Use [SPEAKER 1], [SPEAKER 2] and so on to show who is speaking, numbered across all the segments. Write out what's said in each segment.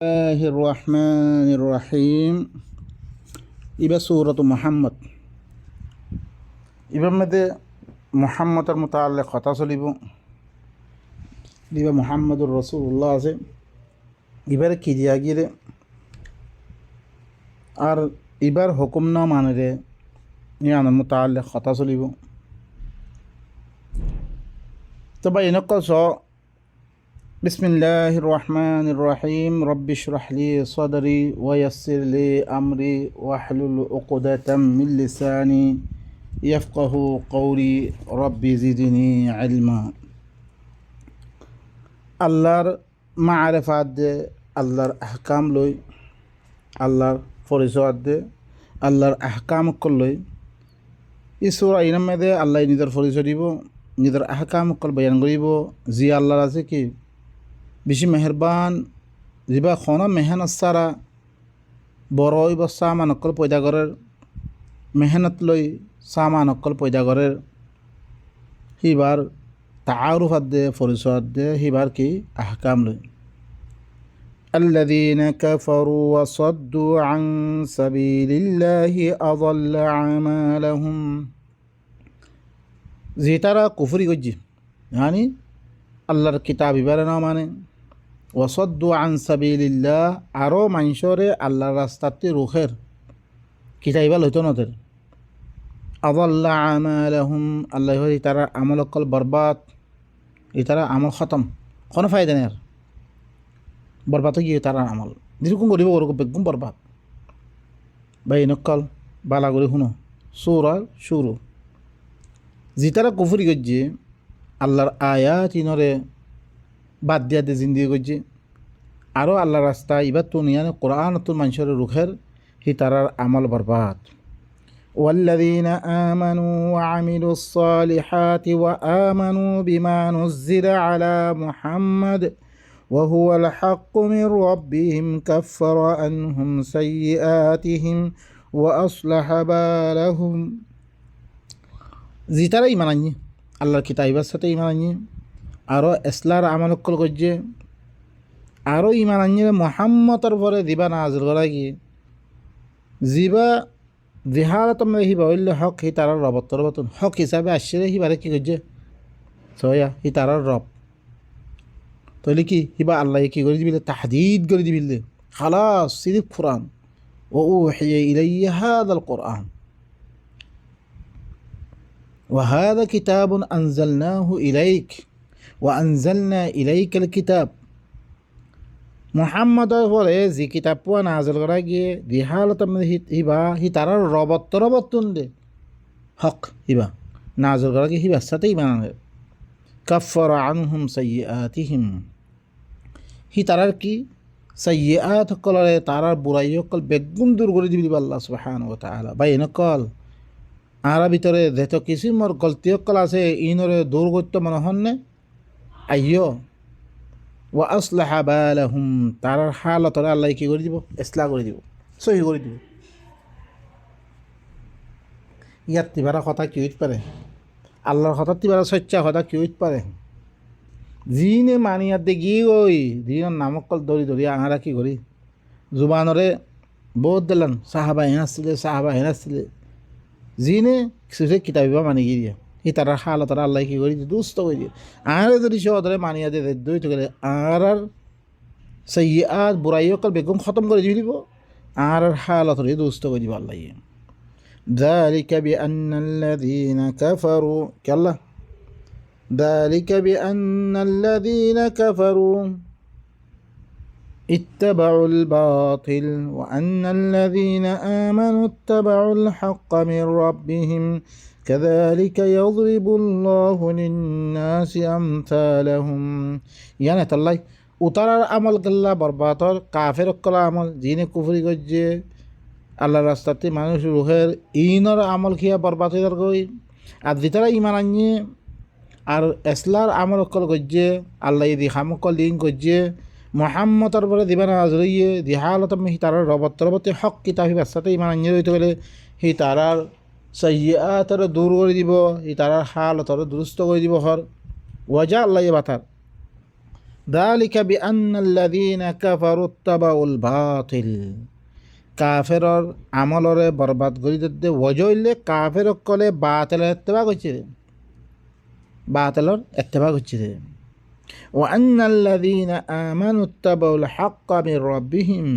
[SPEAKER 1] Bismillahir Rahmanir Rahim. ইবা সূরাতু মুহাম্মদ। ইবার মধ্যে মুহাম্মদের মুতাআল্লিক কথা চলিব। ইবা মুহাম্মদুর রাসূলুল্লাহ আছে। ইবারে কি দিয়া গিয়ে আর ইবার হুকুম না মানে ইয়ানোর মুতাআল্লিক কথা চলিব। তবে এনেকা বিসমিল্লাহির রহমানির রহিম রব্বি ইশরাহ লি সাদরি ওয়া ইয়াসসির লি আমরি ওয়াহলুল উকদাতাম মিন লিসানি ইয়াফকাহু কওলি রব্বি জিদনি ইলমা। আল্লাহর মারিফাত দে, আল্লাহর আহকাম লই, আল্লাহর পরিচয় দে, আল্লাহর আহকাম লই। এই সূরা ইনার মধ্যে আল্লাহ নিজের পরিচয় দিব, নিজের আহকাম বয়ান করিব। জি আল্লাহর আছে কি বেশি মেহরবান, যা খনা মেহনত সারা বড় বা সামান অকল পয়দা করার মেহনত লই সামান অকল পয়দা করার হিবার তাআরুফ দে, পরিচয় দে, হিবার কি আহকাম লই। الذين كفروا وصدوا عن سبيل الله أضل أعمالهم। যেটারা কুফরি করছে মানে আল্লাহর কিতাব ইবারে না মানে, ওয়াসাদ্দু আন সাবিলিল্লাহ আরও মানুষরে আল্লাহর রাস্তাতে রুখের কিতাইবাল হইতো নদের। আদাল্লা আমালাহুম আল্লাহ তারা আমল অকল বরবাদ, তারা আমল খতম, কোনো ফায়দা নেই, আর বরবাদ গিয়ে তারা আমল যেরকম করিব ওরকম বেগুম বরবাদ। ভাই নকল বালা করে শুনো সূরা শুরু। যেটারা কুফরি করছে আল্লাহর আয়াত ইনরে বাদ দিয়া দিয়ে জিন্দিগি করছে, আরও আল্লাহর রাস্তা ইবার তো নিয়ানে কোরআন তো মানুষের রুখের হি তারার আমল বরবাদ। ওয়াল্লাযীনা আমানু ওয়া আমিলুস সালিহাতি ওয়া আমানু বিমা নুজ্জিলা আলা মুহাম্মাদ ওয়া হুয়াল হাক্কু মির রাব্বিহিম কাফফারা আনহুম সাইয়্যাতিহিম ওয়া আসলাহা বালাহুম। যেটারা ইমান আনছে আল্লাহর কিতাবের সাথে ইমান আনছে, আরও এসলার আমল করছে, আরও ইমান আনছে মুহাম্মদের পরে দিবা নাজিল করা গিয়ে জিবা দিহারত হিবা হইলে হক হি তারার রবতন হক হিসাবে আসছে হিবারে কি করছে সয়া হি তারার রব। তাহলে কি হিবা আল্লাহ কি করে দিবিলে তাহদিদ করে দিবিলে খালাস সিরিফ কোরআন ও উহিয়া ইলাইয়া হাদাল কোরআন وهذا كتاب أنزلناه إليك وأنزلنا إليك الكتاب। মুহাম্মদ বলে যে কিতাব পোয়া নাজল করা গিয়ে দিহালত হিবা হি তারার রবতন দে হক হিবা নাজল করা গিয়ে হিবার সাথে ইমান আনে। কাফফারা আনহুম সাইয়্যাতিহিম হি তারার কি সাইয়্যাত সকলে তারার বুড়াই সকল বেগুন দূর করে দিবি আল্লাহ সুবহানাহু ওয়া তাআলা। বা এনেকল আর ভিতরে যেত কিছু মোর গলতি সকল আছে ইনরে দূর করতে মনে হন্নে আইয় ওয়া আসলাহা বালাহুম তারার হালতরে আল্লাহ কি করে দিব ইসলাহ করে দিব, সহি করে দিব। ইয়ার তিবারা কথা কি হইতে পারে, আল্লাহর কথা তিবারা সচ্চা কথা কি হইতে পারে। যিনে মানিয়ার দে গিয়ে ওই যিনের নামকল দড়ি আঙারা কি করি জুবানরে বহুত দিলেন সাহাবা হেনাসছিলে যিনে কিছু কিতাবিবা মানি গিয়ে ই তারা হালতরা আল্লাহ কি করি দুস্থ করে দিয়ে আর যদি সে ওদের মানিয়া দিয়ে দই তো গেলে আর সাইয়্যাত বুড়াই অকল বেগম খতম করে দিব আর হালতরে দুস্থ করে দিব আল্লাহ। ذلك بأن الذين كفروا كلا ذلك بأن الذين كفروا اتبعوا الباطل وأن الذين آمنوا اتبعوا الحق من ربهم كذلك يضرب الله للناس أمثالهم। يعني تلاي উতারার আমল গল্লা বরবাতর কাফের কলা আমল যিনি কুফরি করছে আল্লাহর রাস্তাতে মানুষ রুহের ইনর আমল খিয়া বরবাদ হয়ে গই। আর যেতারা ইমান আনিয়ে আর এসলার আমল অকল করছে আল্লাহ দিহামকল দিন করছে মুহাম্মদর পরে দিবা নাজরিয়ে দিহালত হি তারার রবতে হক কিতাব হিবার সাথে ইমান আনিয়ে রইতে গেলে হি তারার সাইয়্যাতর দূর করে দিব, হি তারার হালতর দুরুস্ত করে দিব। হর ওয়াজা আল্লাহ বাতার ذلك بأن الذين كفروا اتبعوا الباطل কাফেরর আমলরে বরবাদ করে দিতে ওজইলে কাফের কলে বাতিলের ইত্তেবা করছে বাতিলের ইত্তেবা করছে وأن الذين آمنوا اتبعوا الحق من ربهم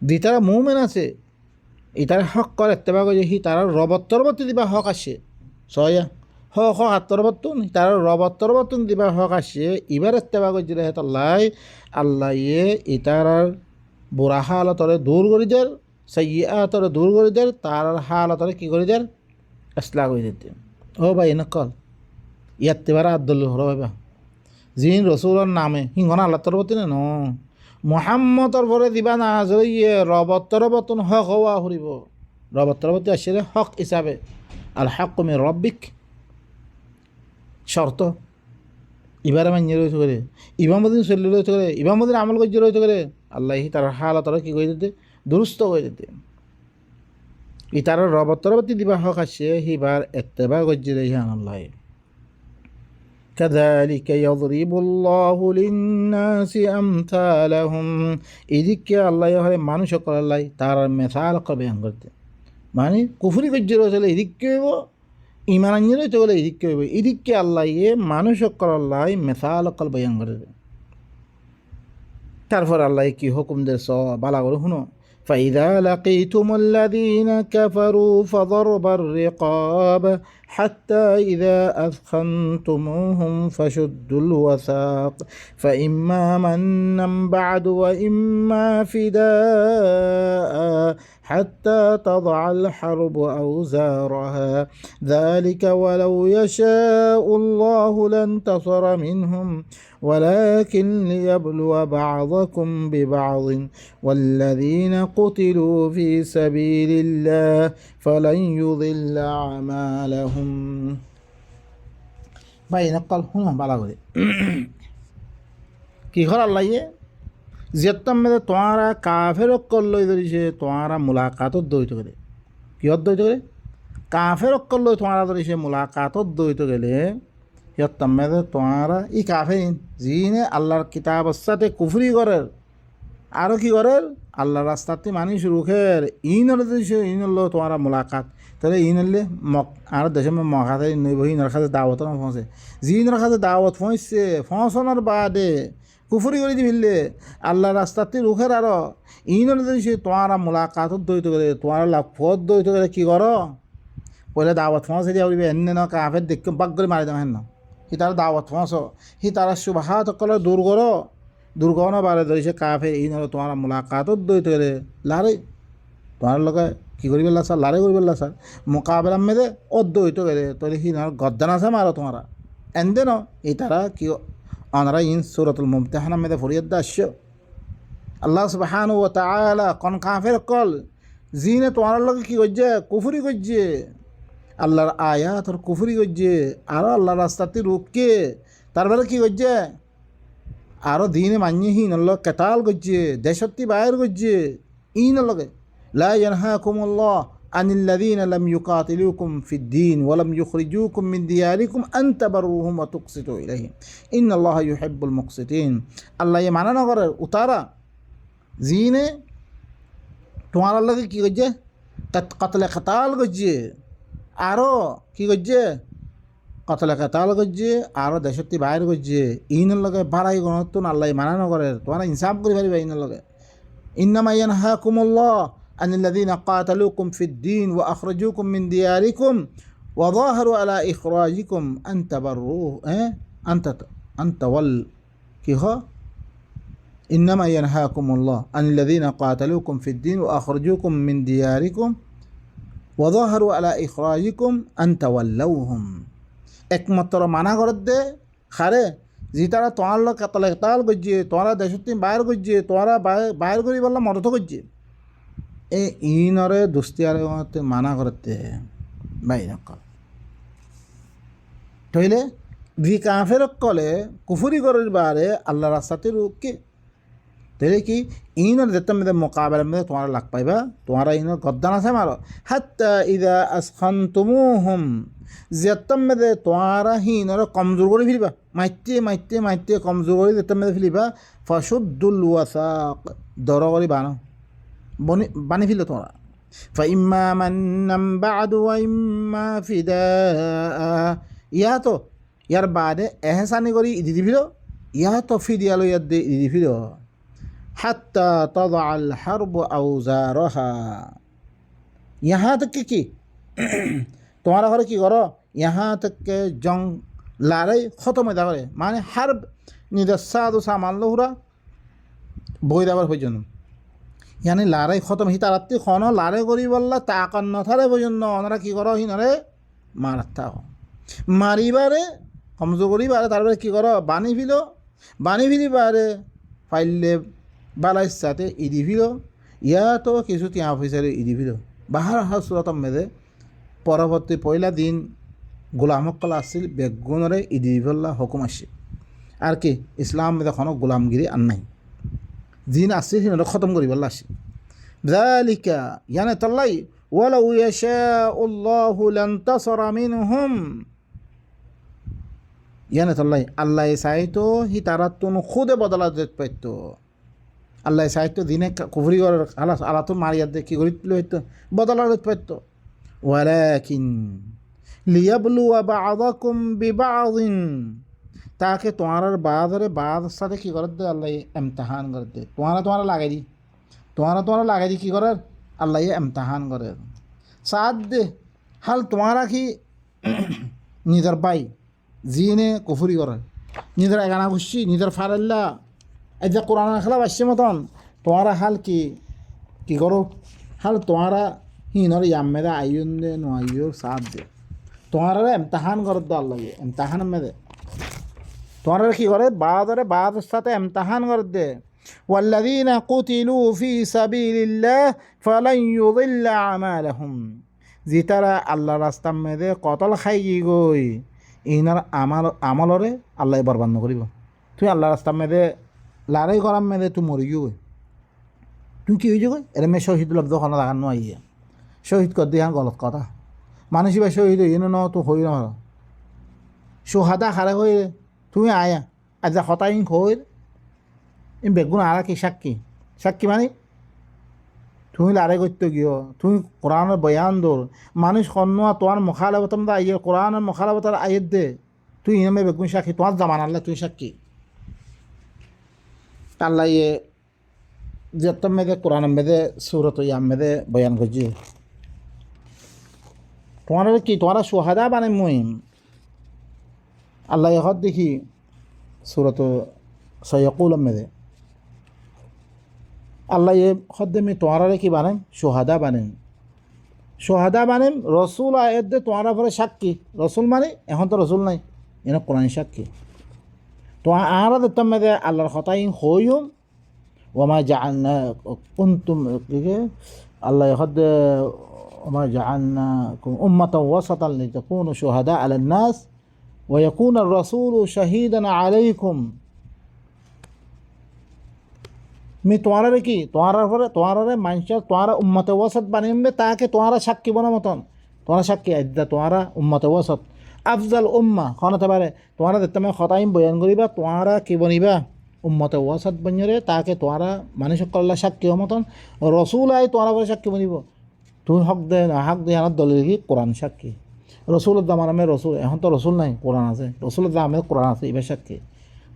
[SPEAKER 1] দিতারা মুমিন আছে ইতার হক করে ইত্তেবা করছে হি তারা রবত্তরবত্তি দিবা হক আসে সয়া হক আত্মরবত্তন তারা রবত্তরবত্তন দিবা হক আসে ইবার ইত্তেবা করছে হেতাল্লাই আল্লাহ ইতারার বুড়া হালতরে দূর করে দেয় সাইয়াতরে দূর করে দেয় তার হালতরে কী করে দেয় ইসলাহ করে দিতে ও ভাই নকল ইয়াতে বারা আব্দুল হর ভাইবা জিন রসুলের নামে হিংনা আল্লাহ তরবতী ন মোহাম্মদর পরে দিবা না ইয়ে রবত্তরবতন হক হওয়া হরিব রবত্তরবতী আসলে হক হিসাবে আল হক কমে রব্বিক শর্ত ইবারে মান্য রয়েছে করে ইমামুদ্দিন চলি রয়েছে করে ইমামুদ্দিন আমল করছে রয়েছে করে আল্লাহ তার হালত তারা কী করে দিতে দুরুস্ত করে দিতে ই তার রবত্তরবতী দিবা হক আসে হিবার এত্তেবা করছে রে আল্লাহ كذلك يضرب الله للناس أمثالهم এদিকে আল্লাহ হয় মানুষ সকল আল্লাহ তার মেসাল বয়ান করতে মানে কুফরি করছে রয়েছে এদিকে ইমান আনিয়ে রয়েছে বলে এদিকে হইব এদিকে আল্লাহ মানুষ সকল আল্লাহ মেসাল অকল বয়ান করে তারপর আল্লাহ কি হুকুম দে বালা করে শুনো فإذا لقيتم الذين كفروا فضرب الرقاب حتى إذا أثخنتموهم فشدوا الوثاق فإما منا بعد وإما فداء حتى تضع الحرب أوزارها ذلك ولو يشاء الله لانتصر منهم ولكن ليبلو بعضكم ببعض والذين قتلوا في سبيل الله فلن يضل أعمالهم بين قال هنا بلاغي কি হল আল্লাহ যেতাম মেয়েদের তোমারা কাফের অক্কল লই ধরিছে তোমারা মুলাকাতত দইতে গেলে কিহত দইতে গেলে কাফের অক্কল লই তোমারা ধরিছে মুলাকাতত দইতে গেলে যেতাম মেয়েদের তোমারা ই কাফের যিনি আল্লাহর কিতাবর সাথে কুফরি করের আরও কি করের আল্লাহর রাস্তাতে মানুষ রুখের ইনর দিছে ইনল তোমারা মুলাকাত তাহলে ইনলে আর দেশে মখাতে নইব ইনর কাছে দাওয়াত না পৌঁছে যিনর কাছে দাওয়াত পৌঁছছে পৌঁছানোর বাদে কুফরি করে দিবিলে আল্লাহ রাস্তাতে রুখের আরো ইনলে দিছে তোমারা মুলাকাতত দইত গেলে তোমার লাফত দইত গেলে কি করো পহলে দাওয়াত পৌঁছে দিয়া উড়িবে এনে ন কাফের দেখে বাক করে মারি দেবেন না সি তার দাওয়াত পৌঁছ সি তারা সুবাহাত সকলে দূর করো দুর্গণও বারে ধরিছে কাফের এই নলে তোমার মুলাকাতত দইতে গেলে লারে তোমার লগে কী করি পেলা স্যার লারে করি পেলা স্যার মোকাবেলা মেদে অদ্বৈত গেলে তাহলে সি না গদ্দান আছে মারো তোমারা এনদে ন এই তারা কি অনারা ইন সুরাতুল মুমতাহানা মেদে ফরিয়াদ আসছ আল্লাহ সুবহানাহু ওয়া তাআলা কোন কাফের কল জিনে তোমার লগে কি করছে কুফরি করছে আল্লাহর আয়াত আর কুফরি করছে আরও আল্লাহর রাস্তাতে রুখকে তারপরে কি করছে আরও দিনে মান্যহীন লগ কেতাল করছে দেশত্তি বাইর করছে ইন লগে লা ইয়ানহাকুমুল্লাহ আনিল্লাযীনা লাম ইউকাতিলুকুম ফিদ্দীন ওয়া লাম ইউখরিজুকুম মিন দিয়ারিকুম আন তাবাররুহুম ওয়া তুকসিতু ইলাইহিম ইন্নাল্লাহা ইউহিব্বুল মুকসিতিন আল্লাহ এ মানা না করে উতারা জিনে তোমার লগে কি করছে কতলে কেতাল করছে আরও কি করছে কতলে কেতাল করছে আরও দেশত্তি বাইর করছে ইনের লগে বাড়াই গণত্বন আল্লাহ মানানো করে তোমার ইনসাফ করে পারিবা ইনের লগে ইন্নামা ইয়ানহাকুমুল্লাহ আনিল্লাযীনা কাতালুকুম ফিদ্দীন ওয়া আখরাজুকুম মিন দিয়ারিকুম ওয়া যাহারু আলা ইখরাজিকুম আন তাবাররু আন তাওয়াল কি হ ইন্নামা ইয়ানহাকুমুল্লাহ আনিল্লাযীনা কাতালুকুম ফিদ্দীন ওয়া আখরাজুকুম মিন দিয়ারিকুম ওয়া যাহারু আলা ইখরাজিকুম আন তাওয়াল্লাউহুম একমাত্র মানা করে দে খারে যে তারা তোমার লোক কাতলে তাল করছে তোমরা দেশত্তি বাইর করছে তোমরা বাইর করি বললাম মদত করছে এ ইনরে দুস্তিয়ারে মানা করতে বাইর কল তইলে দি কাফের কলে কুফুরি করার বারে আল্লাহ রাস্তাতে রুখকে তাহলে কি ইনর যেতে মেয়েদের মোকাবেলা মেয়েদের তোমার লাগ পাইবা, তোমার ইনর গদ্দান আছে মারো। হাত্তা ইদা আসখানতুমুহুম, যেতে মেয়েদের তোমারা হিনর কমজোর করে ফেলিবা, মাইতে মাইতে মাইতে কমজোর করে যেতে মেয়েদের ফেলিবা। ফাশুদ্দুল ওয়াসাক, দর করে বানো বানি ফেলো তোমরা। ফাইম্মা মান্নাম বাদু ওয়া ইম্মা ফিদাআ, ইয়া তো ইয়ার বাদে এহসানি করি ইদি দিবিল, ইয়া তো ফিদিয়ালো ইয়াদ দে ইদি দিবিল। হাত্তা তাদাআল হারবু আওজারহা, ইহা তক কি তোমার ঘরে কি করো, ইহা তক জং লড়াই খতম হয়ে যাবে, মানে হারব নিজের সাধু সামাল হুরা বই দেওয়ার পর্যন্ত, ইয়ানি লড়াই খতম হি তারাত্তি খন লড়াই করি বললা তাকান নথারে পর্যন্ত ওনারা কি করো হিনরে মারাত থাকো, মারিবারে কমজোর করিবারে, তারপরে কি করো বানি ফিলিবারে ফাইলে বালাইর সাথে ইদি ফিল, ইয়া তো কিছু তিয়া অফিসারে ইদি ফিল। বাহার হাসুরতম মেদে পরবর্তী পয়লা দিন গোলামকল আসছিল বেগুনরে ইদি ফেললা হুকুম আসছে। আর কি ইসলাম মেদে কোনো গোলামগিরি আর নাই, দিন আসছিল সিনরে খতম করি বললা আসছে। যালিকা ইয়ানে তাল্লাই ওয়ালাউ ইয়াশাউল্লাহু লানতাসারা মিনহুম, ইয়ানে তাল্লাই আল্লাহ চাইতো হি তারা তুন খুদে বদলা যেতে পারতো। আল্লাহ চাইতো দিনে কুফরি করার আল্লাহ তো মারিয়া দে কি করি হইতো বদলা যেতে পারতো। ওয়ালাকিন লিয়াবলুয়া বা'দাকুম বিবা'দিন, তাকে তোমার বাদরে বাদ সাথে কি করে দে আল্লাহ ইমতিহান করে দে, তোমারা লাগাই দি, তোমারা লাগাই দি কি করে আল্লাহ ইমতিহান করে সাথ দে। হাল তোমারা কি নিজের বাই জিনে কুফরি করে নিজের এগানা খুশি নিজের ফারাল্লা এই যে কোরআন খেলা বাসছে মতন তোমারা হাল কি করো, হাল তোমারা হিনর ইয়ামেদা আইন দে নো সাথ দে, তোমারা ইমতিহান করে দে আল্লাহ ইমতিহান মেদে, তোমারা কি করে বাদরে বাদ সাথে ইমতিহান করে দে। ওয়াল্লাযীনা কুতিলু ফি সাবিলিল্লাহ ফালান ইউযিল্লা আমালাহুম, যে তারা আল্লাহর রাস্তার মেদে কতল খাই গই ইনার আমলরে আল্লাহ বরবাদ করিব। তুই আল্লাহ রাস্তার মেদে লড়াই করার মেদে তুই মরি গই, তুই কি হয়ে যাবে এর মে শহীদ লব্ধ খানা লাগানো আইয়া শহীদ কর দিয়ে গলত কথা, মানুষ বা শহীদ হই ন তুই হই না সোহাদা খারে হই তুমি আয়া আজ হতাইন হই বেগুন আর কি সাক্ষী মানে তুমি লড়াই করতে গিয়ে তুমি কোরআনের বয়ান দৌড় মানুষ কন্যা তোমার মুখালাবতম দা আইয়ে কোরআনের মুখালাবতার আয়ের দে তুই ইনামে বেগুন সাক্ষী তোমার জামান আল্লাহ তুই সাক্ষী। আল্লাহ ইয়ে যেতম মেদে কোরআন মেদে সুরত ইয়াম মেদে বয়ান করছি তোমার কি তোমার সোহাদা বানে মুহিম আল্লাহ হদ দেখি সুরত সৈয়কুল মেদে আল্লাহ এ হদ্দে মে তোমারা কি বানেন সোহাদা বানেন রসুল আয়ের দে তোমারা পরে সাক্ষী, রসুল মানে এখন তো রসুল নাই এনে কোরআন সাক্ষী। তো আরা দেখতাম মেদে আল্লাহর হতাইন হইম ওমা জাআলনা কুনতুম আল্লাহ হদ্দে ওমা জাআলনাকুম উম্মাতান ওয়াসাতান লিতাকুনু শুহাদা আলান নাস ওয়া ইয়াকুনা আর-রাসূলু শাহীদান আলাইকুম। মি তোমারা কি তোমারা মানুষের তোমারা উম্মতে ওয়াসত বানিয়ে তাকে তোমারা সাক্ষী বনা মতন তোমারা সাক্ষী আইদা তোমারা উম্মতে ওয়াসত আফজাল উম্মা খনতে পারে তোমারা দেখতে খতাইম বয়ান করিবা তোমারা কি বনিবা উম্মতে ওয়াসত বনিরে তাকে তোমারা মানুষ করলা সাক্ষী মতন রসুল আই তোমারা বলে সাক্ষী বনিব। তুমি হক দে হানার দলের কি কোরআন সাক্ষী, রসুলের দামার আমি রসুল এখন তো রসুল নাই কোরআন আছে, রসুলের দামে কোরআন আছে এবার সাক্ষী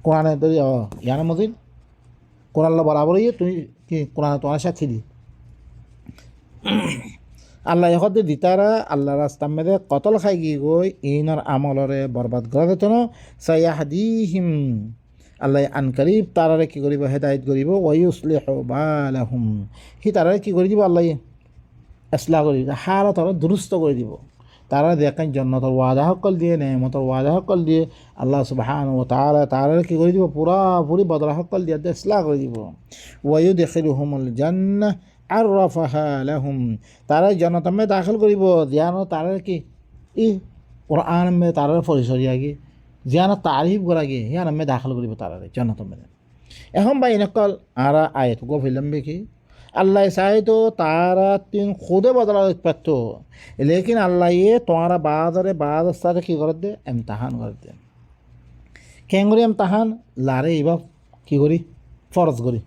[SPEAKER 1] কোরআনে তো ইয়ানা মজিদ কোরআন বরাবরই তুই কি কোরআন তোমার সাক্ষী দি আল্লাহ এখন দিতারা আল্লাহ রাস্তা মেদে কতল খাই গি গই ইনর আমলরে বরবাদ করা যেত না সাইয়াহদিহিম আল্লাহ আনকারিব তারারে কি করিব হেদায়ত করিব ওয়ায়ুসলিহু বালাহুম হি তারারে কি করে দিব আল্লাহ ইসলাহ করে দিব হালত দুরুস্ত করে দিব, তারা দেখেন জন্নতর ওয়াদা হকল দিয়ে নেমতর ওয়াদা হকল দিয়ে আল্লাহ সুবহানাহু ওয়া তাআলা তারা কি করে দিব পুরাপুরি বদলা হকল দিয়ে ইসলাহ করে দিব। ওয়ায়ুদখিলুহুমুল জান্নাহ আররাফাহা লাহুম, তারা জান্নাত মে দাখিল করিব জিয়ানো তারা কি ই কোরআন মে তারা পরিচয় আগে জিয়ানো তারিফ করা গিয়ে হিয়ান মে দাখিল করিব তারা জান্নাত মে এখন ভাই নকল আরা আয়ত গো ফিল্ম কি আল্লাহ চাই তো তারা তিন খুদে বদলা পারত লেকিন আল্লাহ তোমারা বাদ সাথে কি করে দে এমতাহান করে দে কেন করি এমতাহান লারে এবার কি করি ফরজ করি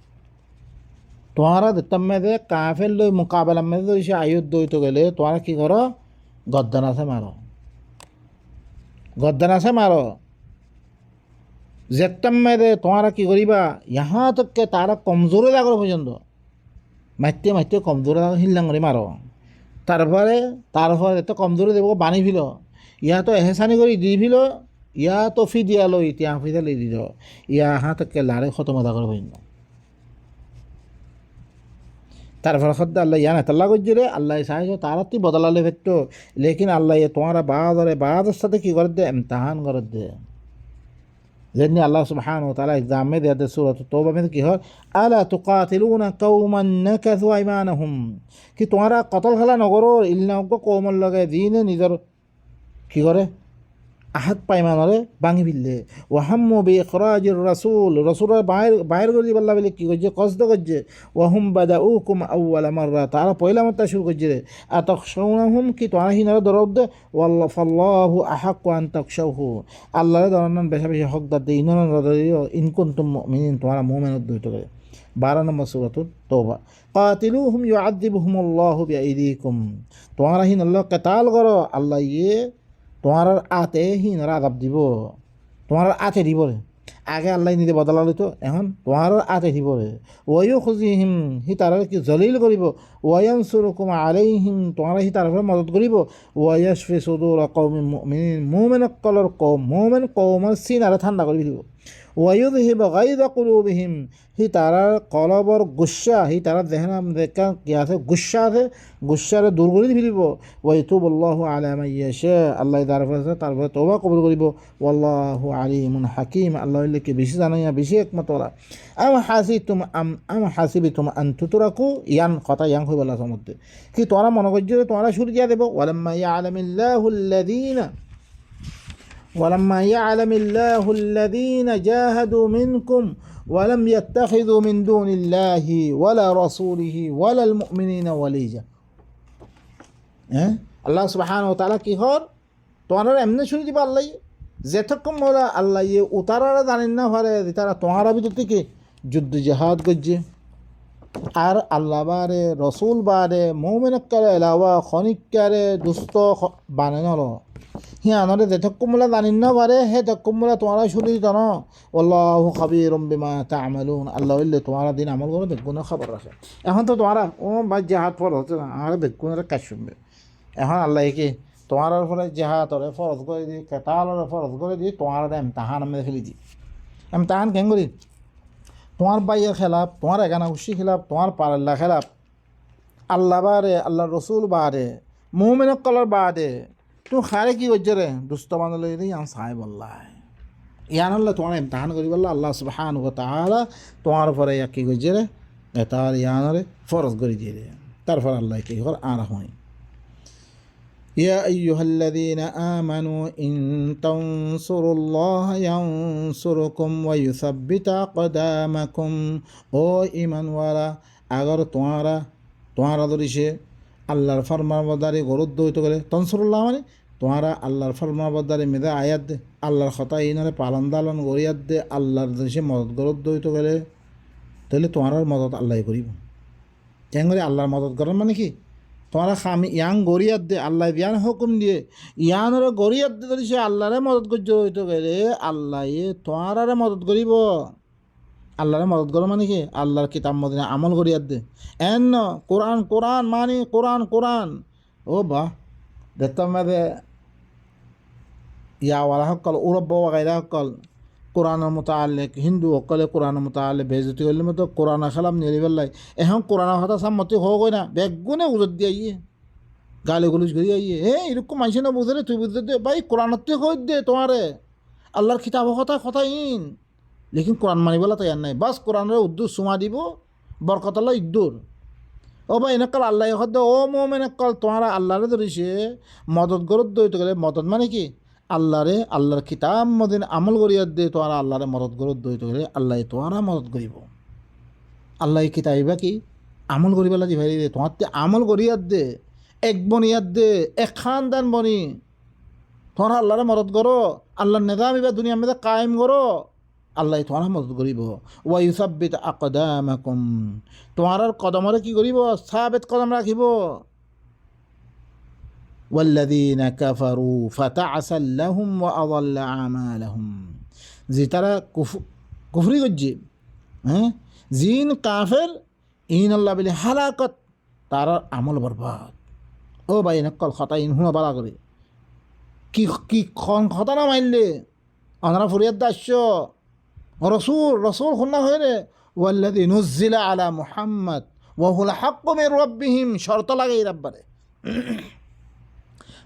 [SPEAKER 1] তোমারা দেখতাম মেয়েদে কাফের লই মোকাবেলা মেয়েদে সে আয়ুদ্ধ হইতে গেলে তোমারা কি করো গদ্দান আছে মারো যেতাম মেয়েদে তোমারা কি করিবা ইহা তককে তারা কমজোরে লাগলো পর্যন্ত মাইতে কমজোরে হিল্লাং করে মারো তারপরে এত কমজোরে দেব বানি ফিল ইয়া তো এহেসানি করে দি ফিল ইয়া তো ফি দিয়া লো ইতিয়া ফিদা লি দি ইয়া তককে লারে খতম আদা করে পর্যন্ত তারপরে সদ্য আল্লাহ ইয়া নেতাল্লা করছে রে আল্লাহ সাহায্য তারা তুই বদলালে ফেরতো লেকিন আল্লাহ তোমারা বাদের সাথে কি করে দে এমতাহান করে দে যেমনি আল্লাহ সুবহানাহু ওয়া তাআলা এক্সাম में देते सूरत तौबा में কি হয় আলা তুকাতিলুনা কওমান নাকাসু আইমানহুম কি তোমরা কতল খেলা নগরো ইল্লা কওমল লগে দিনে নিজের কি করে আহাত পাইমানরে ভাঙি ফেললে ওয়াহাম্মু বি ইখরাজির রাসূলের বাইর করে দিবাল্লা বলে কি করছে কষ্ট করছে ওয়াহুম বাদাউকুম আউওয়ালা মাররা তারা পয়লা মাত্রা শুরু করছে রে আতাখশাউনাহুম কি তোমরা হিনারে দরদ দে ওয়াল্লাহু ফাল্লাহু আহাক্কু আন তাখশাউহু আল্লাহর দরনান বেশি হকদার দে ইনন রদিও ইন কুনতুম মুমিনিন তোমরা মুমিনের দইতো করে 12 নম্বর সূরাতুত তওবা কাতিলুহুম ইউআযিবুহুমুল্লাহু বিআইদিকুম তোমরা হিন আল্লাহ কিতাল করো আল্লাহ তোমার আতে হিনারা আদাব দিব তোমার আতে দিব রে আগে আল্লাহ নিজে বদলা লইতো এখন তোমার আতে দিব রে ওয়ো খুঁজিহিম সি তার কি জলিল কৰিব ওয়ান সুরকুম আলাইহিম তোমার সি তার মদত কৰিব ওয়াশফি সুদুর কওমিন মুমিনিন মুমিনসকলৰ মুমিন কওমৰ সিন আৰু ঠাণ্ডা কৰি দিব ওয়ায়ুযহিব গায়যা কুলুবিহিম সি তার কলবর গুসা সি তার দেহনা দেখা কি আছে গুসারে দূর করে ফেলিব ওয়াইতুবুল্লাহু আলা মান ইয়াশা আল্লাহ তারপরে তওবা কবুল করিব ওয়াল্লাহু আলিমুন হাকিম আল্লাহ কি বেশি জানাইয়া বেশি একমত ওরা আম হাসিবিতুম আন তুতরাকু ইয়ান কথা ইয়ান হইব আল্লাহর মধ্যে কি তোমরা মনে করছো তোমরা শুরু দিয়া দেব ওয়ালাম্মা يعلم الله الذين جاهدوا منكم ولم يتخذوا من دون الله ولا رسوله ولا المؤمنين وليجا আল্লাহ সুবহানাহু ওয়া তাআলা কি হর তোমার এমনি শুনে দিবা আল্লাহ যেতক্ষণ মোরা আল্লাহ উতারারা জানেন না পারে তারা তোমার ভিতর থেকে যুদ্ধ জিহাদ করছে আর আল্লাহ বারে রসুল বারে মুমিনকারে এলাওয়া খনিকারে দুস্থ বানানোর হিয়ানরে যেতক্ষমলা জানিন না পারে হে তক্ষমলা তোমারা শুনি দিত ন আল্লাহু খাবীরুম বিমা তা'মালুন আল্লাহ ইল্লে তোমারা দিন আমল করে দেখুন খবর রাখে এখন তো তোমারা বা জেহাদ ফরজ হচ্ছে না আর দেখুন কাজ শুনবে এখন আল্লাহ কি তোমার ফলে জেহাদরে ফরজ করে দিই কেতালরে ফরজ করে দিই তোমার এমতাহান আমি ফেলে দিই এমতাহান কেন করি তোমার বাইয়ের খেলাফ তোমার একানা খুশি খেলাফ তোমার পাল্লা খেলাফ আল্লাহ বারে আল্লাহ রসুল বারে মুমিনসকলৰ বাদে তো খারে কি করছে রে দুস্থ বান্ধব ইয়ান সাহেব আল্লাহ ইয়ান আল্লাহ তোমার ইমতাহান করি বললো আল্লাহ সুবহানাহু ওয়া তাআলা তোমার উপরে কি করছে রে তার ইয়ানরে ফরজ করে দিয়ে রে তারপর আল্লাহ কি কর আর হয় يا أيها الذين آمنوا إن تنصروا الله ينصركم ويثبت أقدامكم ও ঈমান ওয়ালা अगर তোমারা দরিসে আল্লাহর ফরমাবরদারি গরুদ্ধ হইতে গেলে তনসুরুল্লাহ মানে তোমারা আল্লাহর ফরমাবরদারি মেধা আয়াত দে আল্লাহর কথা ইনারে পালন দালন গরিয়াত দে আল্লাহর দেশে মদত গরুদ্ধ হইতে গেলে তাহলে তোমার মদত আল্লাহ করিব কেন করে আল্লাহর মদত করার মানে কি তোমারা খামি ইয়াং গরিয়াত দে আল্লাহ ইয়ান হুকুম দিয়ে ইয়ানরে গরিয়াত দে যদি সে আল্লাহরে মদত করতে হইতে গেলে আল্লাহ তোমারে মদত করিব আল্লাহরে মদত করো মানে কি আল্লাহর কিতাব মদিনা আমল করিয়াত দে এন কোরআন মানে কোরআন ও বাহ দেখতাম মেদে ইয়াওয়ালা সকল উরব্ব গাইরা সকল কোরআনের মোতালেক হিন্দু সকলে কোরআনের মোতালেক বেজতি করলে মতো কোরআন খেলাম নিয়ে পেলাই এখন কোরআনের কথা সামতি হোক না বেগুনে উজত দিয়ে আইয়ে গালি গুলিজ করি আইয়ে এরকম মানুষ না বুঝে তুই বুঝতে দে ভাই কোরআনত তুই কই দে তোমারে আল্লাহর কিতাব কথা ইন লেকিন কোরআন মানিবলা তৈয়ার নাই বাস কোরআনের উদ্দুর সুমা দিব বরকতাল্লাহ ইদ্দুর ও ভাই এনেকাল আল্লাহ হদ ও মোমেনকাল তোমারা আল্লাহরে ধরিছে মদত গরত দইতে গেলে মদত মানে কি আল্লাহর কিতাব মদিন আমল করিয়ার দে তোরা আল্লাহরে মদত করত দই তো আল্লাহ তোরা মদত করিব আল্লাহ কিতাবিবা কি আমল করিবেলা দি ভাই দে তোমার আমল করিয়ার দে এক বনিয়ার দে এক খানদান বনি তোরা আল্লাহরে মদত করো আল্লাহর নিজাম এবার দুনিয়ার মধ্যে কায়েম করো আল্লাহ তোরা মদত করিব ওয়া ইউসাব্বিত আকদামাকুম তোমার কদমরে কি করিব সাবেত কদম রাখিব والذين كفروا فتعسا لهم وأضل أعمالهم যে তারা কুফরি করছে হ্যাঁ জিন কাফের ইন আল্লাহ বলে হালাকত তার আমল বরবাদ ও ভাই নকল খতা ইন হুনা বালা করে কি কি খতা না মাইলে ওনারা ফরিয়াদ দাস্য রসুল খুলনা হয়ে রে ওয়াল্লাযী নুজ্জিলা আলা মুহাম্মদ ওয়া হুল হাক্কু মির রাব্বিহিম শর্ত লাগাই রাব্বারে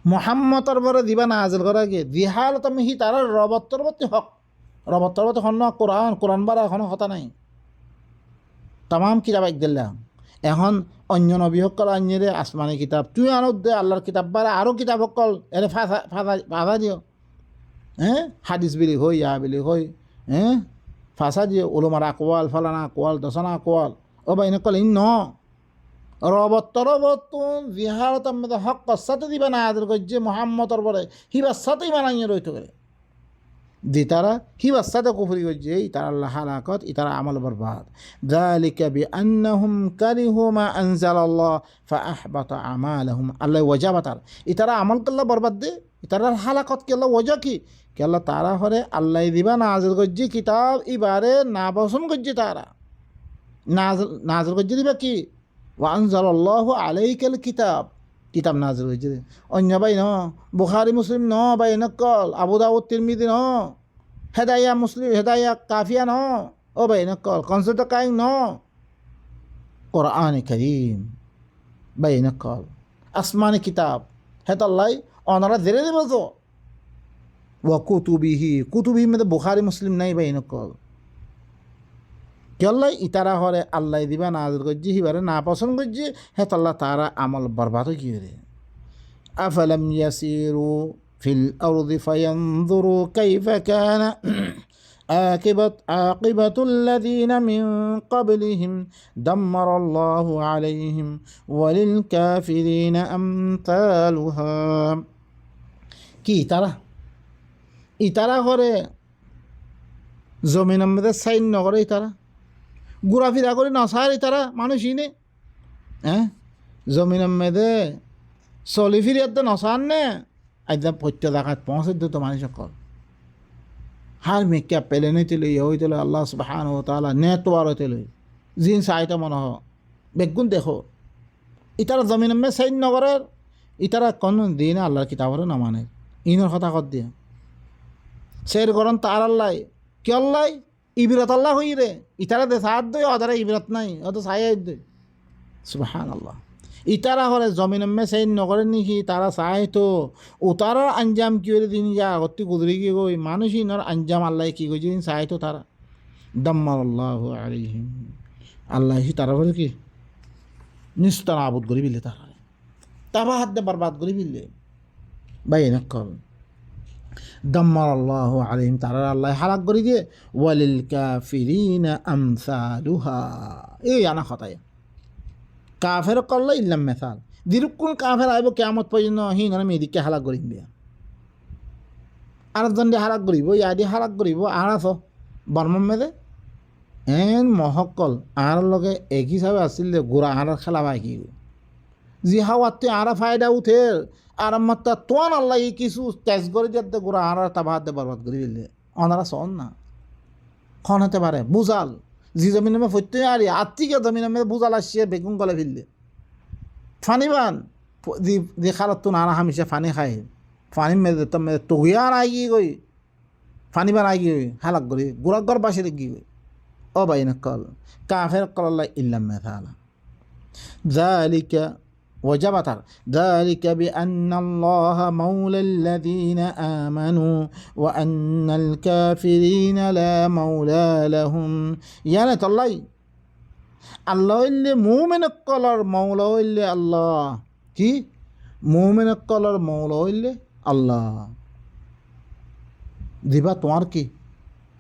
[SPEAKER 1] মোহাম্মতর বরে দিবা নাজিল করা গিয়ে দিহাল তুমি হি তার রবত্তরবর্তী হক রবত্তরবর্তী হন কোরআন বারা এখনো কথা নাই তাম কিতাব এক দিলাম এখন অন্য নবী সকল আনিয়ে আসমানি কিতাব তুই আনো দে আল্লাহর কিতাব বারা আরও কিতাব সকল এনে ফাঁসা দিও হ্যাঁ হাদিস বিলি হই ইয়া বিলি হই হ্যাঁ ফাঁসা দিও ওলমার আকোয়াল ফালানা আকোয়াল দশনা আকোয়াল ও বা এনেকল ইন ন রবত্তরবর্তন জিহারতার মধ্যে হক সাথে দিবা না আদর করছে মোহাম্মতর পরে হিবার সাথেই বানাইয়ে রইতে করে যে তারা হিবার সাথে কুফরি করছে এই তারা আল্লাহ হালাকত ই তারা আমল বরবাদ যালিকা বিআন্নাহুম কারিহু মা আনজালাল্লাহ ফাআহবাতা আমালাহুম আল্লাহ ওয়াজা বাতার ই তারা আমল করলে বরবাদ দে ই তারা হালাকত কে আল্লাহ ওয়াজা কি কে আল্লাহ তারা হরে আল্লাহ দিবা নাজিল করছে কিতাব ইবারে না পছন্দ করছে তারা নাজিল করছে দিবা কি ওয়ানজালাল্লাহু আলাইকাল কিতাব কিতাব নাজিল হয়েছে অন্য বাই ন বুখারি মুসলিম ন বাই নকল আবু দাউদ তিরমিজি ন হেদায়া মুসলিম হেদায়া কাফিয়া ন ও বাই নকল কনসেপ্ট কাইং ন কোরআন কারীম বাই নকল আসমানি কিতাব হেতাল্লাই অনারা জেরে দেব তো ওয়া কুতুবিহি মধ্যে বুখারি মুসলিম নাই বাই নকল কেল্লাই ইতারা হরে আল্লাহ দিবা নাজিল করছি হিবারে না পছন্দ করছি হেতাল্লাহ তারা আমল বরবাদ কি রে আফালাম ইয়াসিরু ফিল আরদি ফায়ানজুরু কাইফা কানা আকিবাতুল লাযিনা মিন ক্বাবলিহিম দাম্মারাল্লাহু আলাইহিম ওয়ালিল কাফিরিনা আমসালুহা কি ইতারা হরে জমিনের মধ্যে সাইন নগরে ইতারা ঘোরাফেরা করে নসার তারা মানুষই নে হ্যাঁ জমিনের মেয়েদে চলি ফিরিয়াতে নসার নে একদম পত্য দেখাত পৌঁছে দিত মানুষ সকল হার মেকিয়া পেলে নিতে লই হইতে লই আল্লাহ সুবহানাহু ওয়া তাআলা নেটওয়ার হইতে লই জিন চাইতে মনে হ বেগুন দেখো ইতারা জমিনের মেয়ে সাইন নগরের ইতারা কোনো দিন আল্লাহর কিতাবরে না মানে ইনর কথা কর দিয়ে সের করন তার আল্লাহ কি আল্লাহ ইবরত আল্লাহ হই রে ইতারা দে সাহায্য দই ওদের ইবরত নাই অত সাহায্য দই সুবহানাল্লাহ ইতারা হলে জমিন মে সেই নগরের নিকি তারা চাই তো উতারার আঞ্জাম কি হলে দিন যা আগত্তি গুজরি কি গই মানুষই নর আঞ্জাম আল্লাহ কি গই দিন চাই তো তারা দাম্মারাল্লাহু আলাইহিম আল্লাহ তারা বলে কি নিস্তার আবুদ করি বিলে তারা তাবা হাত দে বরবাদ করি বিলে বাই নকল দাম্মারাল্লাহু আলাইহিম তারা আল্লাহ হালাক করে দিয়ে ওয়ালিল কাফিরিনা আমসালুহা এই আনা খতায় কাফের করলে ইল্লাম মেসাল দিরুক্ষণ কাফের আইব কেয়ামত পর্যন্ত হিন আমি এদিকে হালাক করিম দিয়া আরেকজন দিয়ে হালাক করিব ইয়াদি হালাক করিব আর আস বর্মম মেদে এন মহকল আর লগে এক হিসাবে আসছিল গোড়া আর খেলা পাই কি জি হাওয়াতে আর ফায়দা উঠে আর মাত্রা তোয়ান আল্লাহ কিছু তেজ করে যাতে গোড়া আর তাবাহাত বরবাদ করে দিলে অনারা শোন না খন হতে পারে বুঝাল জি জমিন নামে ফত্যে আর আত্মিকে জমিন নামে বুঝাল আসছে বেগুন গলে ফেললে ফানিবান যে খালত তো নানা হামিশে ফানি খাই ফানি মেরে তো মেরে তহিয়ার আগে গই ফানিবার আগে গই হালাক করি গোড়া গর বাসে গি গই ও বাই নকল কাফের কল্লা ইল্লাম মেথালা যালিকা وجبتر ذلك بأن الله مولى الذين آمنوا وأن الكافرين لا مولى لهم يعني الله الله اللي مؤمن القلر مولى اللي الله كي مؤمن القلر مولى اللي الله দিবা তোমার কি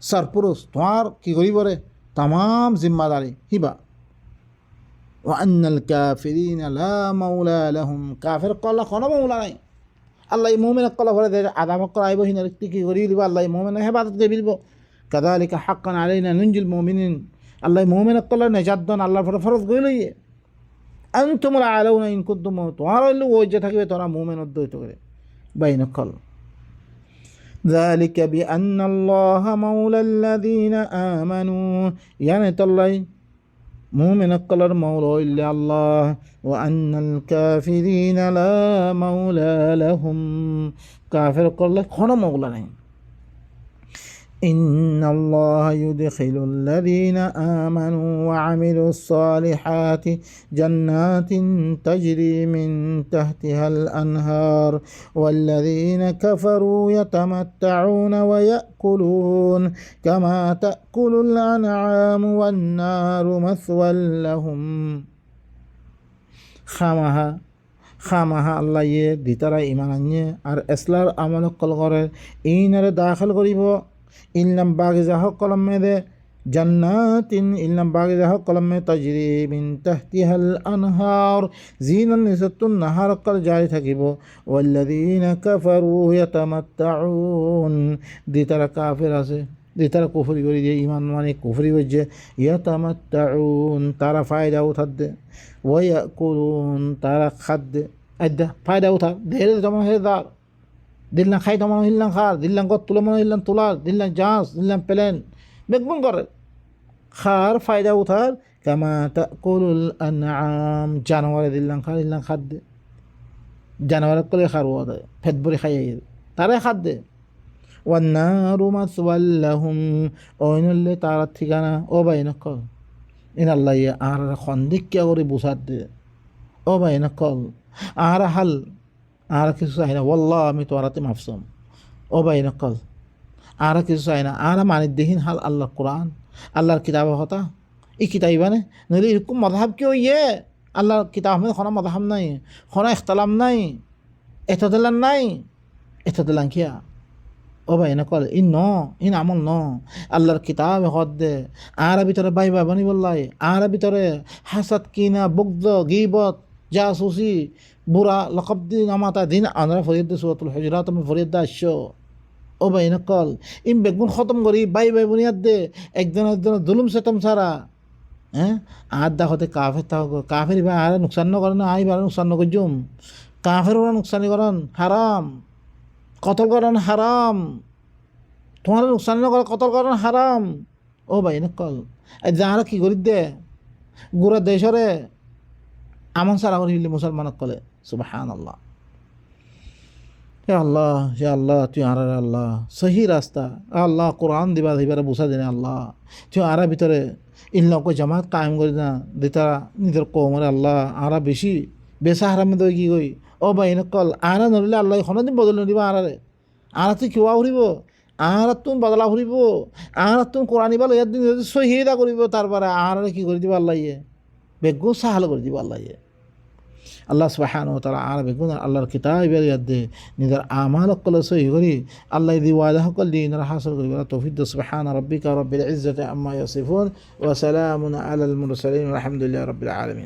[SPEAKER 1] সরপুরুষ তোমার কি করিবরে তাম জিম্মাদারি হিবা ওয়ান্নাল কাফিরিনা লা মাওলা লাহুম কাফের কল্লা কোনো মাওলা নাই আল্লাহ মুমিন কল্লা ভরে দে আদাম কল আইব হিনার কি করি দিব আল্লাহ মুমিন হেফাজত দিয়ে বিলব কাযালিকা হাক্কান আলাইনা নুনজিল মুমিনিন আল্লাহ মুমিন কল্লা নেজাত দন আল্লাহর ফরে ফরজ গই লইয়ে আনতুম আলাউনা ইন কুনতুম তোমার হইলে ওই যে থাকবে তোরা মুমিন অদ্বৈত করে বাইন কল ذلك بأن الله مولى الذين آمنوا يعني تالله مؤمن قلر مولى إلا الله وأن الكافرين لا مولى لهم كافر قل خنا مولى نہیں إن الله يدخل الذين آمنوا وعملوا الصالحات جنات تجري من تحتها الأنهار والذين كفروا يتمتعون ويأكلون كما تأكل الأنعام والنار مثوى لهم খামাহা আল্লাহ দিতারা ইমান আনিয়ে আর এসলার আমল কল করে ইনারে দাখিল করিব ইলনাম বাগিজা হক কলমে দে জান্নাতিন ইলনাম বাগিজা হক কলমে তাজরি মিন তাহতিহাল আনহার জিনান নিসাতুন নাহার কল জারি থাকিব ওয়াল্লাযীনা কাফারু ইয়াতামাত্তাউন দিতারা কাফির আছে দিতারা কুফরি করি যে ইমান মানে কুফরি হচ্ছে ইয়াতামাত্তাউন তারা ফায়দা উঠাতে ওয়ায়াকুলুন তারা খাদ্যে আদ্যা ফায়দা উঠা দেহের যেমন হেদার দিল্লাং খাই তেমন হিল্লাং খার দিল্লাং গত তুলে মনে হিল্লাং তোলার দিল্লাং জাঁচ দিল্লাং প্লেন বেগুন করে খার ফায়দা উঠার কামা তাকুলুল আনআম জানোয়ারে দিল্লাং খার হিল্লাং খাদ্যে জানোয়ার করে খার ওয়াদে ফেট ভরে খাইয়ে তারাই খাদ্যে ওয়ান্নারু মাসওয়াল লাহুম ওইনলে তার ঠিকানা ও বাইন কল ইন আল্লাহ আর খন্দিক্যা করে বুঝাত দে ও বাইন কল আর হাল আর কিছু চাই না ওয়াল্লাহ আমি তোরাতে মাফসম ও বাইন কল আর কিছু চাই না আর মানিদ্দিহীন হাল আল্লাহ কোরআন আল্লাহর কিতাব হতা এই কিতাইবানে নইলে এরকম মধাব কেউ আল্লাহর কিতাব আহমেদ খনা মধাব নাই খনা ইখতালাম নাই এতদিলান নাই এতদিলান কিয়া ও ভাই না কল ইন আমল আল্লাহর কিতাব হদ দে আর ভিতরে বাই বাবানি বললাই আর ভিতরে হাসাদ কিনা বুগদ গিবত জাসুসি বুড়া লকব দিন আমাতা দিন আমরা ফরিয়াদ সুরাতুল হুজুরাত আমি ফরিয়াদ আসছ ও ভাই না কল ইম বেগুন খতম করি বাই বুনিয়াদ দে একজন জুলুম সেতম সারা হ্যাঁ আর দা হতে কাফের থাক কাফের বা আর নুকসান করে না আই বার নুকসান করজুম কাফের ওরা নুকসানি করেন হারাম কতল করেন হারাম তোমার নুকসান করে কতল করেন হারাম ও ভাই নকল যাহারা কি করি দে গোড়া দেশরে আমন সারা করে মুসলমানক কলে সুবহানাল্লাহ হে আল্লাহ তুই আর আল্লাহ সহি রাস্তা আল্লাহ কোরআন দিবার বুঝা দেনে আল্লাহ তুই আরা ভিতরে ইল্লাকে জামাত কায়েম করে না দিতা নিজের কৌমরে আল্লাহ আরা বেশি বেসা হারামে দই কি কই ও ভাই নকল আরা নড়লে আল্লাহ দিন বদল নদিবা আরারে আরা তুই কিবা ফুরিব আর তুমি বদলা ফুরিব আর তুমি কোরআন ইবাল ইয়ার দিন সহিদা করিব তারপরে আর কি করে দিব আল্লাহ বেগুন সাহাল করে দিব আল্লাহ আল্লাহ সুবহানাহু ওয়া তাআলা আর বেগুন আল্লাহর কিতাব ইয়াদ দে নিজের আমাল কল সহি করি আল্লাহ দি ওয়াদা কল দিন হাসিল করি তৌফিক সুবহানা রাব্বিকা রাব্বিল ইজ্জাতি আম্মা ইয়াসিফুন ওয়া সালামুন আলাল মুরসালিন আলহামদুলিল্লাহি রাব্বিল আলামিন।